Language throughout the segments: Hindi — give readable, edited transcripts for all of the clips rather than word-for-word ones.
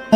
आज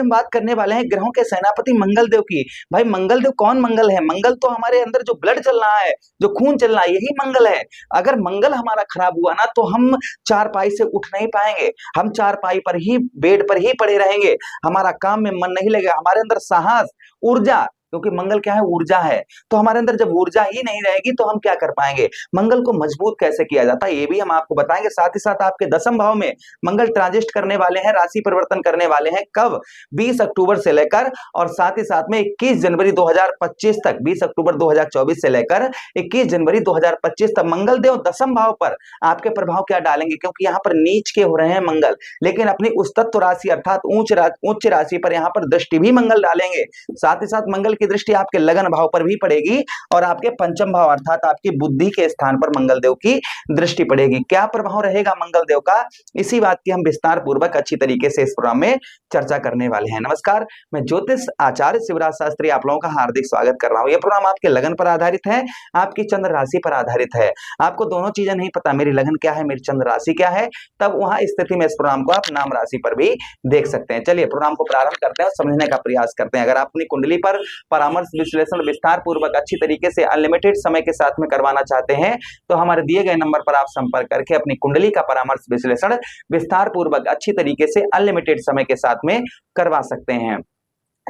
हम बात करने वाले हैं ग्रहों के सेनापति मंगल देव की। भाई मंगल देव कौन मंगल है? मंगल तो हमारे अंदर जो ब्लड चल रहा है, जो खून चल रहा है, यही मंगल है। अगर मंगल हमारा खराब हुआ ना तो हम चारपाई से उठ नहीं पाएंगे, हम चारपाई पर ही, बेड पर ही पड़े रहेंगे, हमारा काम में मन नहीं लगेगा, हमारे अंदर साहस, ऊर्जा, क्योंकि मंगल क्या है? ऊर्जा है। तो हमारे अंदर जब ऊर्जा ही नहीं रहेगी तो हम क्या कर पाएंगे? मंगल को मजबूत कैसे किया जाता है ये भी हम आपको बताएंगे। साथ ही साथ आपके दसम भाव में मंगल ट्रांजिट करने वाले हैं, राशि परिवर्तन करने वाले हैं। कब? 20 अक्टूबर से लेकर और साथ ही साथ में 21 जनवरी 2025 तक, 20 अक्टूबर 2024 से लेकर 21 जनवरी 2025 तक मंगल देव दसम भाव पर आपके प्रभाव क्या डालेंगे? क्योंकि यहाँ पर नीच के हो रहे हैं मंगल, लेकिन अपनी उस तत्व राशि अर्थात उच्च राशि पर यहाँ पर दृष्टि भी मंगल डालेंगे। साथ ही साथ मंगल की दृष्टि आपके लगन भाव पर भी पड़ेगी और आपके पंचम भाव अर्थात आपकी बुद्धि के स्थान पर मंगल देव की दृष्टि पड़ेगी। क्या प्रभाव रहेगा मंगल देव का? इसी बात की हम विस्तार पूर्वक अच्छी तरीके से इस प्रोग्राम में चर्चा करने वाले हैं। नमस्कार, मैं ज्योतिष आचार्य शिवराज शास्त्री आप लोगों का हार्दिक स्वागत कर रहा हूं। यह प्रोग्राम आपके लगन पर आधारित है, आपकी चंद्र राशि पर आधारित है। आपको दोनों चीजें नहीं पता, मेरी लगन क्या है, मेरी चंद्र राशि क्या है, तब वहां स्थिति में इस प्रोग्राम को आप नाम राशि पर भी देख सकते हैं। चलिए प्रोग्राम को प्रारंभ करते हैं और समझने का प्रयास करते हैं। अगर आप अपनी कुंडली पर परामर्श विश्लेषण विस्तार पूर्वक अच्छी तरीके से अनलिमिटेड समय के साथ में करवाना चाहते हैं तो हमारे दिए गए नंबर पर आप संपर्क करके अपनी कुंडली का परामर्श विश्लेषण विस्तार पूर्वक अच्छी तरीके से अनलिमिटेड समय के साथ में करवा सकते हैं।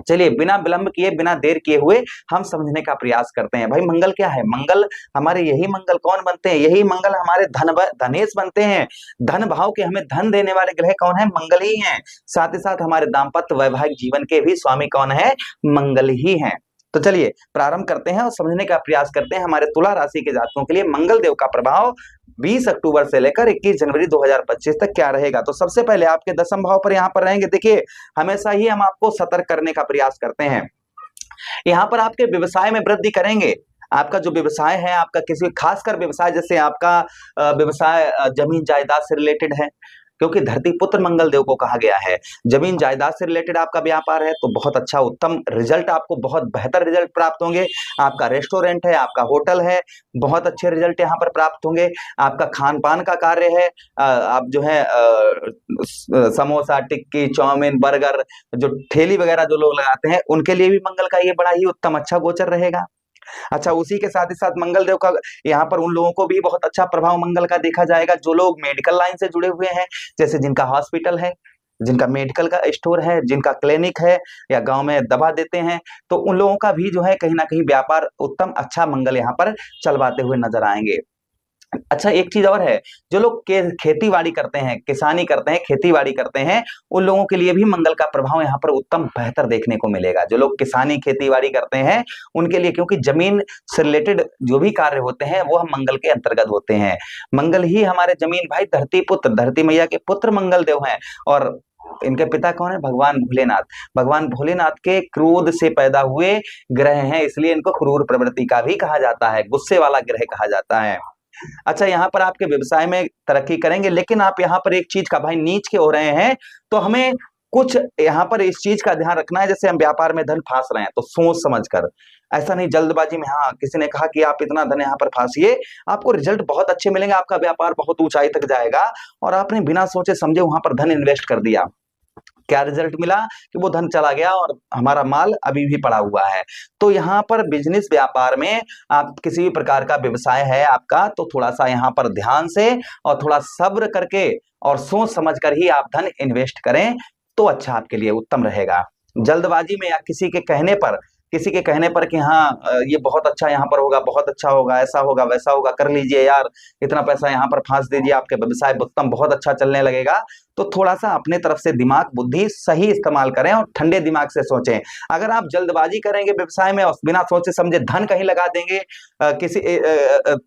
चलिए बिना विलंब किए, बिना देर किए हुए हम समझने का प्रयास करते हैं। भाई मंगल क्या है? मंगल हमारे, यही मंगल कौन बनते हैं? यही मंगल हमारे धनेश बनते हैं। धन भाव के हमें धन देने वाले ग्रह कौन है? मंगल ही हैं। साथ ही साथ हमारे दाम्पत्य वैवाहिक जीवन के भी स्वामी कौन है? मंगल ही हैं। तो चलिए प्रारंभ करते हैं और समझने का प्रयास करते हैं हमारे तुला राशि के जातकों के लिए मंगल देव का प्रभाव 20 अक्टूबर से लेकर 21 जनवरी 2025 तक क्या रहेगा। तो सबसे पहले आपके दसम भाव पर यहाँ पर रहेंगे। देखिए हमेशा ही हम आपको सतर्क करने का प्रयास करते हैं। यहाँ पर आपके व्यवसाय में वृद्धि करेंगे। आपका जो व्यवसाय है, आपका किसी खासकर व्यवसाय, जैसे आपका व्यवसाय जमीन जायदाद से रिलेटेड है, क्योंकि धरती पुत्र मंगल देव को कहा गया है। जमीन जायदाद से रिलेटेड आपका व्यापार है तो बहुत अच्छा उत्तम रिजल्ट, आपको बहुत बेहतर रिजल्ट प्राप्त होंगे। आपका रेस्टोरेंट है, आपका होटल है, बहुत अच्छे रिजल्ट यहाँ पर प्राप्त होंगे। आपका खान पान का कार्य है, आप जो है समोसा, टिक्की, चाउमीन, बर्गर, जो ठेली वगैरह जो लोग लगाते हैं उनके लिए भी मंगल का ये बड़ा ही उत्तम अच्छा गोचर रहेगा। अच्छा, उसी के साथ ही साथ मंगल देव का यहाँ पर उन लोगों को भी बहुत अच्छा प्रभाव मंगल का देखा जाएगा जो लोग मेडिकल लाइन से जुड़े हुए हैं, जैसे जिनका हॉस्पिटल है, जिनका मेडिकल का स्टोर है, जिनका क्लिनिक है या गांव में दवा देते हैं, तो उन लोगों का भी जो है कहीं ना कहीं व्यापार उत्तम अच्छा मंगल यहाँ पर चलवाते हुए नजर आएंगे। अच्छा, एक चीज और है, जो लोग खेती बाड़ी करते हैं, किसानी करते हैं, खेती बाड़ी करते हैं, उन लोगों के लिए भी मंगल का प्रभाव यहाँ पर उत्तम बेहतर देखने को मिलेगा। जो लोग किसानी खेती बाड़ी करते हैं उनके लिए, क्योंकि जमीन से रिलेटेड जो भी कार्य होते हैं वो हम मंगल के अंतर्गत होते हैं। मंगल ही हमारे जमीन भाई, धरती पुत्र, धरती मैया के पुत्र मंगल देव हैं। और इनके पिता कौन है? भगवान भोलेनाथ। भगवान भोलेनाथ के क्रोध से पैदा हुए ग्रह हैं, इसलिए इनको क्रूर प्रवृत्ति का भी कहा जाता है, गुस्से वाला ग्रह कहा जाता है। अच्छा, यहाँ पर आपके व्यवसाय में तरक्की करेंगे, लेकिन आप यहाँ पर एक चीज का, भाई नीच के हो रहे हैं तो हमें कुछ यहाँ पर इस चीज का ध्यान रखना है। जैसे हम व्यापार में धन फांस रहे हैं तो सोच समझ कर, ऐसा नहीं जल्दबाजी में। हाँ, किसी ने कहा कि आप इतना धन यहाँ पर फांसिए, आपको रिजल्ट बहुत अच्छे मिलेंगे, आपका व्यापार बहुत ऊंचाई तक जाएगा, और आपने बिना सोचे समझे वहां पर धन इन्वेस्ट कर दिया, क्या रिजल्ट मिला कि वो धन चला गया और हमारा माल अभी भी पड़ा हुआ है। तो यहाँ पर बिजनेस व्यापार में, आप किसी भी प्रकार का व्यवसाय है आपका, तो थोड़ा सा यहाँ पर ध्यान से और थोड़ा सब्र करके और सोच समझ कर ही आप धन इन्वेस्ट करें तो अच्छा आपके लिए उत्तम रहेगा। जल्दबाजी में या किसी के कहने पर कि हाँ ये बहुत अच्छा यहाँ पर होगा, बहुत अच्छा होगा, ऐसा होगा, वैसा होगा, कर लीजिए यार, इतना पैसा यहाँ पर फांस दीजिए, आपके व्यवसाय उत्तम बहुत अच्छा चलने लगेगा, तो थोड़ा सा अपने तरफ से दिमाग बुद्धि सही इस्तेमाल करें और ठंडे दिमाग से सोचें। अगर आप जल्दबाजी करेंगे व्यवसाय में और बिना सोचे समझे धन कहीं लगा देंगे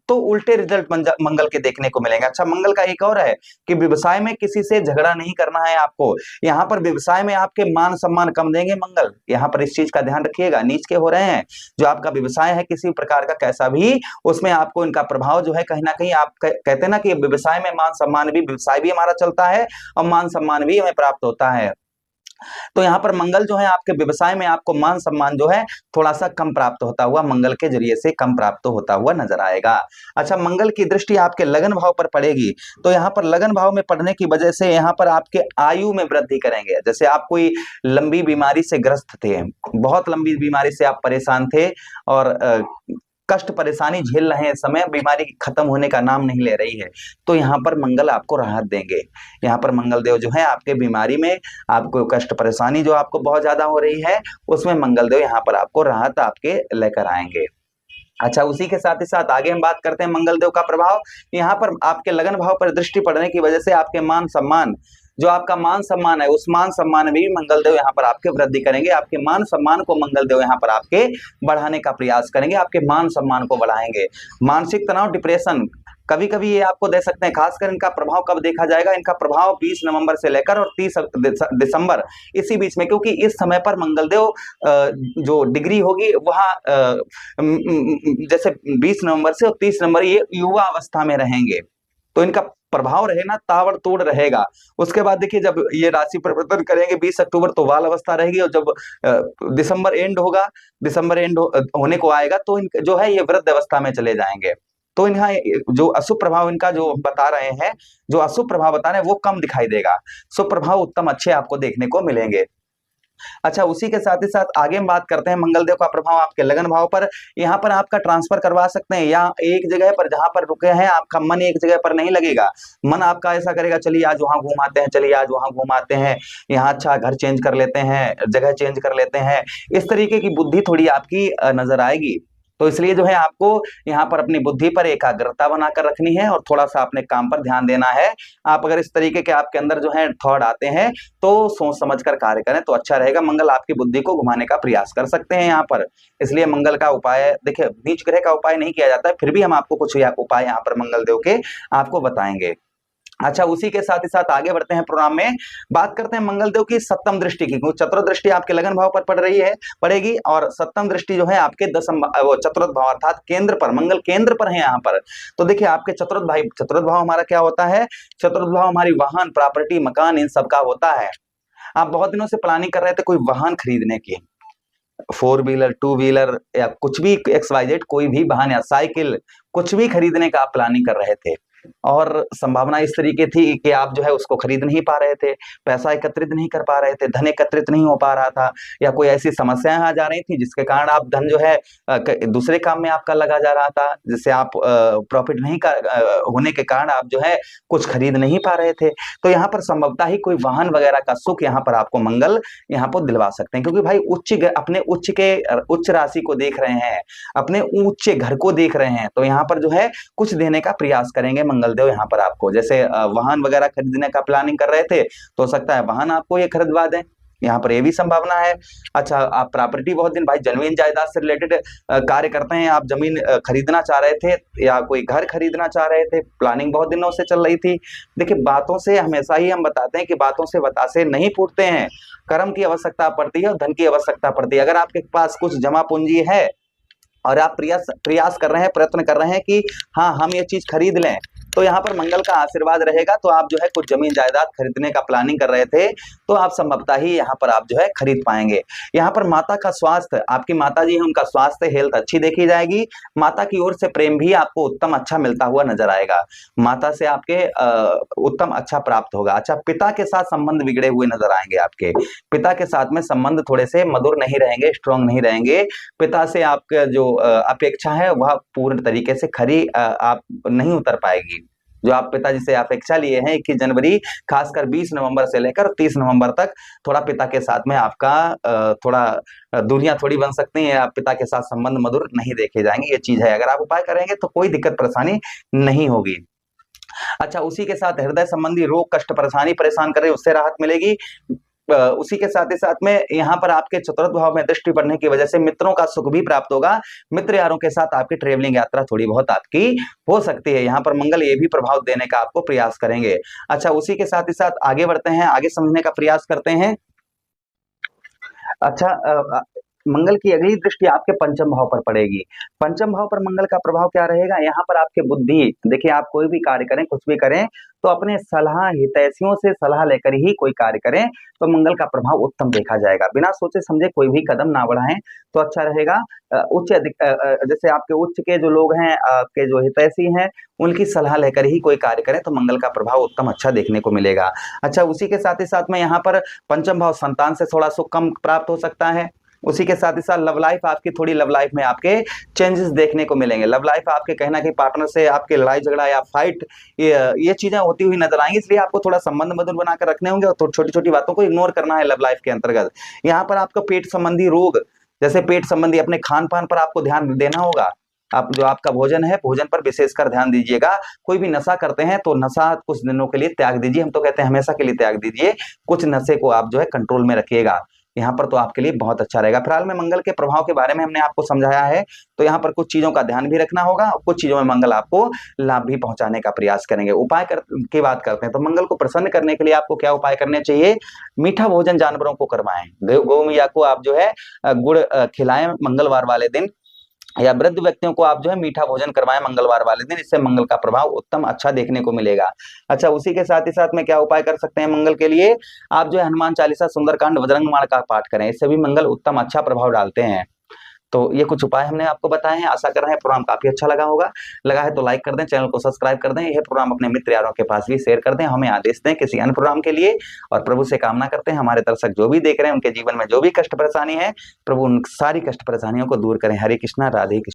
तो उल्टे रिजल्ट मंगल के देखने को मिलेंगे। अच्छा, मंगल का एक और है कि व्यवसाय में किसी से झगड़ा नहीं करना है आपको। यहाँ पर व्यवसाय में आपके मान सम्मान कम देंगे मंगल, यहाँ पर इस चीज का ध्यान रखिएगा। नीच के हो रहे हैं, जो आपका व्यवसाय है किसी प्रकार का कैसा भी, उसमें आपको इनका प्रभाव जो है कहीं ना कहीं, आप कहते हैं ना कि व्यवसाय में मान सम्मान भी, व्यवसाय भी हमारा चलता है और मान सम्मान भी हमें प्राप्त होता है। तो यहाँ पर मंगल जो है आपके व्यवसाय में आपको मान सम्मान जो है थोड़ा सा कम प्राप्त होता हुआ, मंगल के जरिए से कम प्राप्त होता हुआ नजर आएगा। अच्छा, मंगल की दृष्टि आपके लगन भाव पर पड़ेगी, तो यहाँ पर लगन भाव में पड़ने की वजह से यहाँ पर आपके आयु में वृद्धि करेंगे। जैसे आप कोई लंबी बीमारी से ग्रस्त थे, बहुत लंबी बीमारी से आप परेशान थे और कष्ट परेशानी झेल रहे हैं, समय बीमारी खत्म होने का नाम नहीं ले रही है, तो यहाँ पर मंगल आपको राहत देंगे। यहाँ पर मंगल देव जो है आपके बीमारी में, आपको कष्ट परेशानी जो आपको बहुत ज्यादा हो रही है, उसमें मंगल देव यहाँ पर आपको राहत आपके लेकर आएंगे। अच्छा, उसी के साथ ही साथ आगे हम बात करते हैं मंगल देव का प्रभाव। यहाँ पर आपके लगन भाव पर दृष्टि पड़ने की वजह से आपके मान सम्मान, जो आपका मान सम्मान है, उस मान सम्मान में भी मंगल देव यहाँ पर आपके वृद्धि करेंगे। आपके मान सम्मान को मंगल देव यहाँ पर आपके बढ़ाने का प्रयास करेंगे, आपके मान सम्मान को बढ़ाएंगे। मानसिक तनाव, डिप्रेशन कभी कभी ये आपको दे सकते हैं। खासकर इनका प्रभाव कब देखा जाएगा? इनका प्रभाव 20 नवंबर से लेकर और 30 दिसंबर, इसी बीच में, क्योंकि इस समय पर मंगलदेव जो डिग्री होगी वहां जैसे 20 नवंबर से और 30 नवंबर ये युवा अवस्था में रहेंगे, तो इनका प्रभाव रहे ना ताबड़तोड़ रहेगा। उसके बाद देखिए जब ये राशि परिवर्तन करेंगे 20 अक्टूबर, तो बाल अवस्था रहेगी, और जब दिसंबर एंड होगा, दिसंबर एंड होने को आएगा, तो इनका जो है ये वृद्ध अवस्था में चले जाएंगे। तो इनका जो अशुभ प्रभाव इनका जो बता रहे हैं, जो अशुभ प्रभाव बता रहे हैं वो कम दिखाई देगा, शुभ प्रभाव उत्तम अच्छे आपको देखने को मिलेंगे। अच्छा, उसी के साथ ही साथ आगे हम बात करते हैं मंगलदेव का प्रभाव आपके लगन भाव पर। यहाँ पर आपका ट्रांसफर करवा सकते हैं, या एक जगह पर जहां पर रुके हैं आपका मन एक जगह पर नहीं लगेगा। मन आपका ऐसा करेगा, चलिए आज वहां घुमाते हैं, चलिए आज वहां घुमाते हैं, यहाँ अच्छा घर चेंज कर लेते हैं, जगह चेंज कर लेते हैं, इस तरीके की बुद्धि थोड़ी आपकी नजर आएगी। तो इसलिए जो है आपको यहाँ पर अपनी बुद्धि पर एकाग्रता बनाकर रखनी है और थोड़ा सा अपने काम पर ध्यान देना है। आप अगर इस तरीके के आपके अंदर जो है थॉट आते हैं तो सोच समझकर कार्य करें तो अच्छा रहेगा। मंगल आपकी बुद्धि को घुमाने का प्रयास कर सकते हैं यहाँ पर, इसलिए मंगल का उपाय, देखिए नीच ग्रह का उपाय नहीं किया जाता है, फिर भी हम आपको कुछ उपाय यहाँ पर मंगल देव के आपको बताएंगे। अच्छा, उसी के साथ ही साथ आगे बढ़ते हैं प्रोग्राम में, बात करते हैं मंगल देव की सप्तम दृष्टि की। चतुर्थ दृष्टि आपके लगन भाव पर पड़ रही है, पड़ेगी, और सप्तम दृष्टि जो है आपके दसम वो चतुर्थ भाव अर्थात केंद्र पर, मंगल केंद्र पर है यहाँ पर। तो देखिए आपके चतुर्थ भाव हमारा क्या होता है? चतुर्थ भाव हमारी वाहन, प्रॉपर्टी, मकान, इन सब का होता है। आप बहुत दिनों से प्लानिंग कर रहे थे कोई वाहन खरीदने की, 4 व्हीलर, 2 व्हीलर या कुछ भी XYZ कोई भी वाहन या साइकिल, कुछ भी खरीदने का आप प्लानिंग कर रहे थे, और संभावना इस तरीके थी कि आप जो है उसको खरीद नहीं पा रहे थे, पैसा एकत्रित नहीं कर पा रहे थे, धन एकत्रित नहीं हो पा रहा था, या कोई ऐसी समस्याएं आ जा रही थी जिसके कारण आप धन जो है दूसरे काम में आपका लगा जा रहा था, जिससे आप प्रॉफिट नहीं होने के कारण आप जो है कुछ खरीद नहीं पा रहे थे। तो यहाँ पर संभवतः ही कोई वाहन वगैरह का सुख यहाँ पर आपको मंगल यहाँ पर दिलवा सकते हैं, क्योंकि भाई अपने उच्च राशि को देख रहे हैं, अपने उच्च घर को देख रहे हैं, तो यहाँ पर जो है कुछ देने का प्रयास करेंगे मंगलदेव यहाँ पर आपको। जैसे वाहन वगैरह खरीदने का प्लानिंग कर रहे थे तो हो सकता है वाहन आपको ये खरीदवा दें, यहाँ पर ये भी संभावना है। अच्छा, आप प्रॉपर्टी, बहुत दिन भाई जमीन जायदाद से रिलेटेड कार्य करते हैं, आप जमीन खरीदना चाह रहे थे या कोई घर खरीदना चाह रहे थे, प्लानिंग बहुत दिनों से चल रही थी। देखिए बातों से हमेशा ही हम बताते हैं कि बातों से बतासे नहीं फूटते हैं, कर्म की आवश्यकता पड़ती है और धन की आवश्यकता पड़ती है। अगर आपके पास कुछ जमा पूंजी है और आप प्रयास कर रहे हैं, प्रयत्न कर रहे हैं कि हाँ हम ये चीज खरीद लें, तो यहाँ पर मंगल का आशीर्वाद रहेगा, तो आप जो है कुछ जमीन जायदाद खरीदने का प्लानिंग कर रहे थे तो आप संभवतः ही यहाँ पर आप जो है खरीद पाएंगे। यहाँ पर माता का स्वास्थ्य, आपकी माता जी है, उनका स्वास्थ्य हेल्थ अच्छी देखी जाएगी। माता की ओर से प्रेम भी आपको उत्तम अच्छा मिलता हुआ नजर आएगा, माता से आपके उत्तम अच्छा प्राप्त होगा। अच्छा, पिता के साथ संबंध बिगड़े हुए नजर आएंगे, आपके पिता के साथ में संबंध थोड़े से मधुर नहीं रहेंगे, स्ट्रांग नहीं रहेंगे। पिता से आपका जो अपेक्षा है वह पूर्ण तरीके से खरी आप नहीं उतर पाएगी। जो आप पिताजी से अपेक्षा लिए हैं 21 जनवरी, खासकर 20 नवंबर से लेकर 30 नवंबर तक, थोड़ा पिता के साथ में आपका थोड़ा दूरियां थोड़ी बन सकती हैं, आप पिता के साथ संबंध मधुर नहीं देखे जाएंगे, ये चीज है। अगर आप उपाय करेंगे तो कोई दिक्कत परेशानी नहीं होगी। अच्छा, उसी के साथ हृदय संबंधी रोग, कष्ट, परेशानी परेशान करे, उससे राहत मिलेगी। उसी के साथ ही साथ में यहाँ पर आपके चतुर्थ भाव में दृष्टि पड़ने की वजह से मित्रों का सुख भी प्राप्त होगा। मित्र यारों के साथ आपकी ट्रेवलिंग यात्रा थोड़ी बहुत आपकी हो सकती है, यहाँ पर मंगल ये भी प्रभाव देने का आपको प्रयास करेंगे। अच्छा, उसी के साथ ही साथ आगे बढ़ते हैं, आगे समझने का प्रयास करते हैं। अच्छा, मंगल की अगली दृष्टि आपके पंचम भाव पर पड़ेगी। पंचम भाव पर मंगल का प्रभाव क्या रहेगा? यहाँ पर आपके बुद्धि, देखिए आप कोई भी कार्य करें, कुछ भी करें, तो अपने सलाह हितैषियों से सलाह लेकर ही कोई कार्य करें, तो मंगल का प्रभाव उत्तम देखा जाएगा। बिना सोचे समझे कोई भी कदम ना बढ़ाएं तो अच्छा रहेगा। जैसे आपके उच्च के जो लोग हैं, आपके जो हितैषी हैं, उनकी सलाह लेकर ही कोई कार्य करें तो मंगल का प्रभाव उत्तम अच्छा देखने को मिलेगा। अच्छा, उसी के साथ ही साथ में यहाँ पर पंचम भाव संतान से थोड़ा सुख कम प्राप्त हो सकता है। उसी के साथ ही साथ लव लाइफ, आपकी थोड़ी लव लाइफ में आपके चेंजेस देखने को मिलेंगे। लव लाइफ आपके कहना कि पार्टनर से आपके लड़ाई झगड़ा या फाइट, ये चीजें होती हुई नजर आएंगी, इसलिए आपको थोड़ा संबंध मधुर बनाकर रखने होंगे और छोटी छोटी बातों को इग्नोर करना है लव लाइफ के अंतर्गत। यहाँ पर आपको पेट संबंधी रोग, जैसे पेट संबंधी, अपने खान पान पर आपको ध्यान देना होगा। आप जो आपका भोजन है, भोजन पर विशेषकर ध्यान दीजिएगा। कोई भी नशा करते हैं तो नशा कुछ दिनों के लिए त्याग दीजिए, हम तो कहते हैं हमेशा के लिए त्याग दीजिए। कुछ नशे को आप जो है कंट्रोल में रखिएगा, यहाँ पर तो आपके लिए बहुत अच्छा रहेगा। फिलहाल में मंगल के प्रभाव के बारे में हमने आपको समझाया है, तो यहाँ पर कुछ चीजों का ध्यान भी रखना होगा और कुछ चीजों में मंगल आपको लाभ भी पहुंचाने का प्रयास करेंगे। की बात करते हैं तो मंगल को प्रसन्न करने के लिए आपको क्या उपाय करने चाहिए? मीठा भोजन जानवरों को करवाएं, गौ मैया को आप जो है गुड़ खिलाएं मंगलवार वाले दिन, या वृद्ध व्यक्तियों को आप जो है मीठा भोजन करवाएं मंगलवार वाले दिन, इससे मंगल का प्रभाव उत्तम अच्छा देखने को मिलेगा। अच्छा, उसी के साथ ही साथ में क्या उपाय कर सकते हैं मंगल के लिए? आप जो है हनुमान चालीसा, सुंदरकांड, बजरंग बाण का पाठ करें, इससे भी मंगल उत्तम अच्छा प्रभाव डालते हैं। तो ये कुछ उपाय हमने आपको बताए हैं। आशा कर रहे हैं प्रोग्राम काफी अच्छा लगा होगा। लगा है तो लाइक कर दें, चैनल को सब्सक्राइब कर दें, यह प्रोग्राम अपने मित्र यारों के पास भी शेयर कर दें। हमें आदेश दें किसी अन्य प्रोग्राम के लिए, और प्रभु से कामना करते हैं हमारे दर्शक जो भी देख रहे हैं उनके जीवन में जो भी कष्ट परेशानी है, प्रभु उन सारी कष्ट परेशानियों को दूर करें। हरे कृष्णा, राधे कृष्ण।